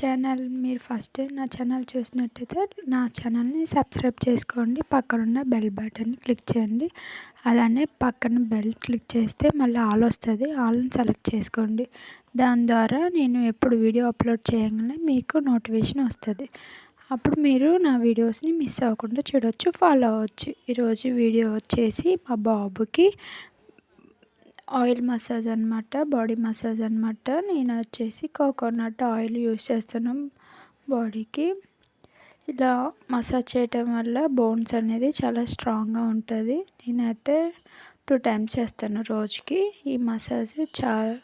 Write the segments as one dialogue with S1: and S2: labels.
S1: Channel మీరు first time నా channel చూసినట్టయితే నా ఛానల్ని సబ్స్క్రైబ్ చేసుకోండి. పక్కనున్న బెల్ బటన్ని క్లిక్ చేయండి. అలానే పక్కన బెల్ క్లిక్ చేస్తే మళ్ళీ ఆల్ వస్తుంది. ఆల్ని సెలెక్ట్ చేసుకోండి. దాని ద్వారా నేను ఎప్పుడు వీడియో అప్లోడ్ చేయగానే మీకు నోటిఫికేషన్ వస్తుంది. అప్పుడు మీరు నా వీడియోస్ని మిస్ అవ్వకుండా చూడవచ్చు, ఫాలో అవ్వచ్చు. ఈరోజు వీడియో వచ్చేసి మా బాబుకి ఆయిల్ మసాజ్ అనమాట, బాడీ మసాజ్ అనమాట. నేను వచ్చేసి కోకోనట్ ఆయిల్ యూస్ చేస్తాను బాడీకి. ఇలా మసాజ్ చేయటం వల్ల బోన్స్ అనేది చాలా స్ట్రాంగ్గా ఉంటుంది. నేనైతే 2 టైమ్స్ చేస్తాను రోజుకి. ఈ మసాజ్ చాలా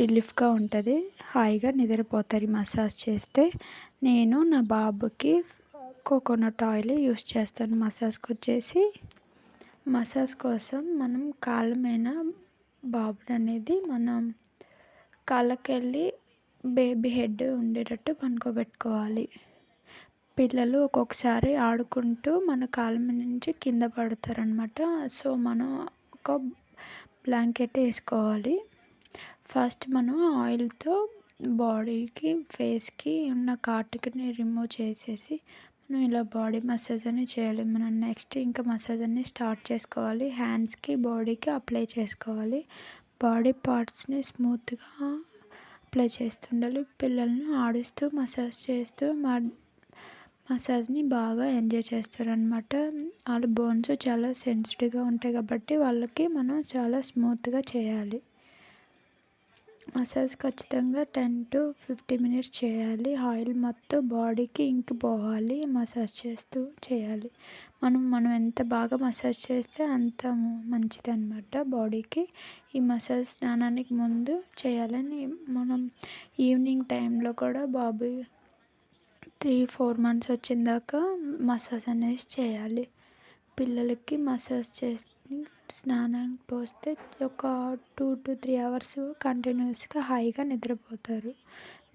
S1: రిలీఫ్గా ఉంటుంది. హాయిగా నిద్రపోతారు ఈ మసాజ్ చేస్తే. నేను నా బాబుకి కోకోనట్ ఆయిల్ యూస్ చేస్తాను మసాజ్ కోసం. మనం కాళ్ళమైన బాబుని అనేది మనం కాళ్ళకెళ్ళి బేబీ హెడ్ ఉండేటట్టు పనుకోబెట్టుకోవాలి. పిల్లలు ఒక్కొక్కసారి ఆడుకుంటూ మన కాళ్ళ మీద నుంచి కింద పడతారనమాట. సో మనం ఒక బ్లాంకెట్ వేసుకోవాలి. ఫస్ట్ మనం ఆయిల్తో బాడీకి, ఫేస్కి ఉన్న కాటుకని రిమూవ్ చేసేసి మనం ఇలా బాడీ మసాజ్ అని చేయాలి. మనం నెక్స్ట్ ఇంకా మసాజ్ అని స్టార్ట్ చేసుకోవాలి. హ్యాండ్స్కి, బాడీకి అప్లై చేసుకోవాలి. బాడీ పార్ట్స్ని స్మూత్గా అప్లై చేస్తుండాలి. పిల్లల్ని ఆడిస్తూ మసాజ్ చేస్తూ మసాజ్ని బాగా ఎంజాయ్ చేస్తారనమాట. వాళ్ళ బోన్స్ చాలా సెన్సిటివ్గా ఉంటాయి కాబట్టి వాళ్ళకి మనం చాలా స్మూత్గా చేయాలి. మసాజ్ ఖచ్చితంగా 10 to 15 మినిట్స్ చేయాలి. ఆయిల్ మొత్తం బాడీకి ఇంకిపోవాలి. మసాజ్ చేస్తూ చేయాలి. మనం ఎంత బాగా మసాజ్ చేస్తే అంత మంచిదన్నమాట బాడీకి. ఈ మసాజ్ స్నానానికి ముందు చేయాలని మనం ఈవినింగ్ టైంలో కూడా బాబు 3-4 months వచ్చిన దాకా మసాజ్ అనేది చేయాలి. పిల్లలకి మసాజ్ చేసి స్నానానికి పోస్తే ఒక 2 to 3 hours కంటిన్యూస్గా హాయిగా నిద్రపోతారు.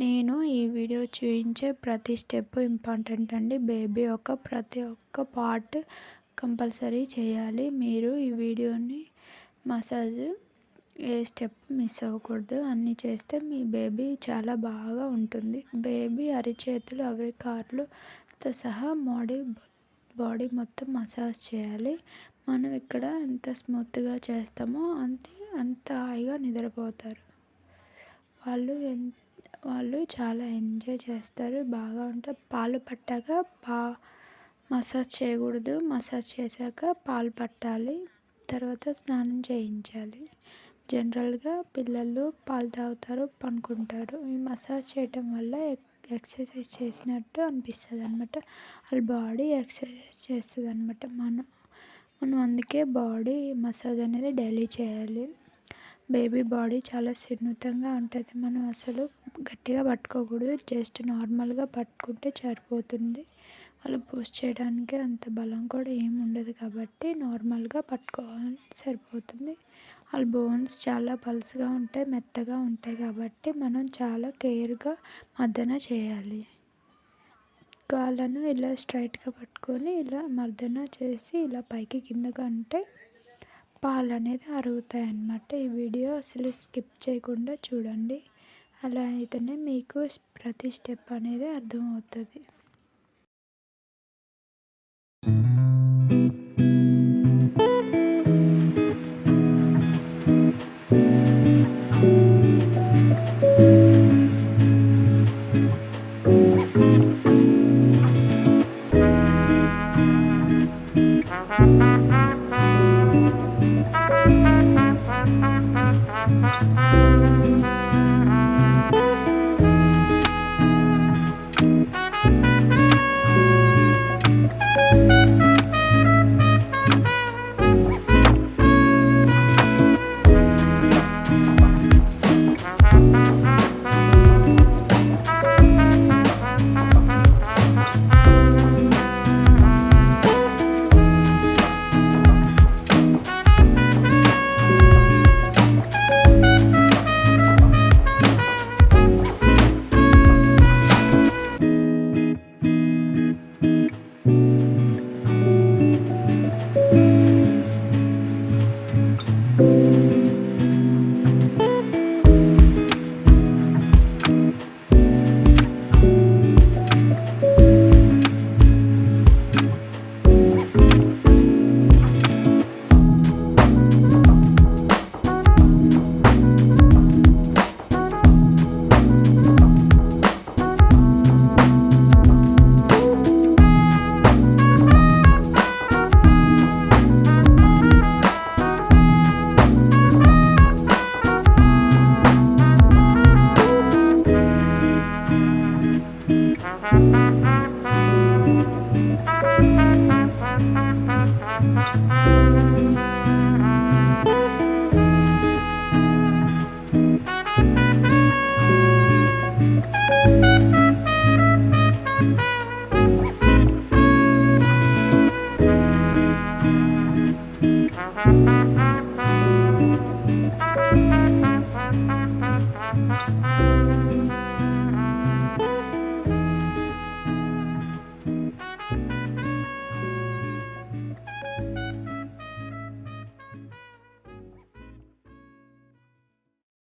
S1: నేను ఈ వీడియో చూపించే ప్రతి స్టెప్ ఇంపార్టెంట్ అండి. బేబీ ప్రతి ఒక్క పార్ట్ కంపల్సరీ చేయాలి. మీరు ఈ వీడియోని మసాజ్ ఏ స్టెప్ మిస్ అవ్వకూడదు. అన్నీ చేస్తే మీ బేబీ చాలా బాగా ఉంటుంది. బేబీ అరిచేతులు, అరికాళ్ళతో సహా బాడీ మొత్తం మసాజ్ చేయాలి. మనం ఇక్కడ ఎంత స్మూత్గా చేస్తామో అంత హాయిగా నిద్రపోతారు. వాళ్ళు చాలా ఎంజాయ్ చేస్తారు. బాగా ఉంటారు. పాలు పట్టాక మసాజ్ చేయకూడదు. మసాజ్ చేశాక పాలు పట్టాలి. తర్వాత స్నానం చేయించాలి. జనరల్గా పిల్లలు పాలు తాగుతారు, పనుకుంటారు. ఈ మసాజ్ చేయటం వల్ల ఎక్సర్సైజ్ చేసినట్టు అనిపిస్తుంది అనమాట. వాళ్ళ బాడీ ఎక్సర్సైజ్ చేస్తుంది అనమాట. మనం అందుకే బాడీ మసాజ్ అనేది డైలీ చేయాలి. బేబీ బాడీ చాలా సున్నితంగా ఉంటుంది. మనం అసలు గట్టిగా పట్టుకోకూడదు. జస్ట్ నార్మల్గా పట్టుకుంటే సరిపోతుంది. వాళ్ళు పుష్ చేయడానికి అంత బలం కూడా ఏమి ఉండదు కాబట్టి నార్మల్గా పట్టుకోవాలి, సరిపోతుంది. వాళ్ళ బోన్స్ చాలా పల్స్గా ఉంటాయి, మెత్తగా ఉంటాయి కాబట్టి మనం చాలా కేర్గా మర్దన చేయాలి. కాళ్ళను ఇలా స్ట్రైట్గా పట్టుకొని ఇలా మర్దన చేసి ఇలా పైకి కిందగా అంటే పాలు అనేది అరుగుతాయి అన్నమాట. ఈ వీడియో అసలు స్కిప్ చేయకుండా చూడండి. అలా అయితేనే మీకు ప్రతి స్టెప్ అనేది అర్థమవుతుంది.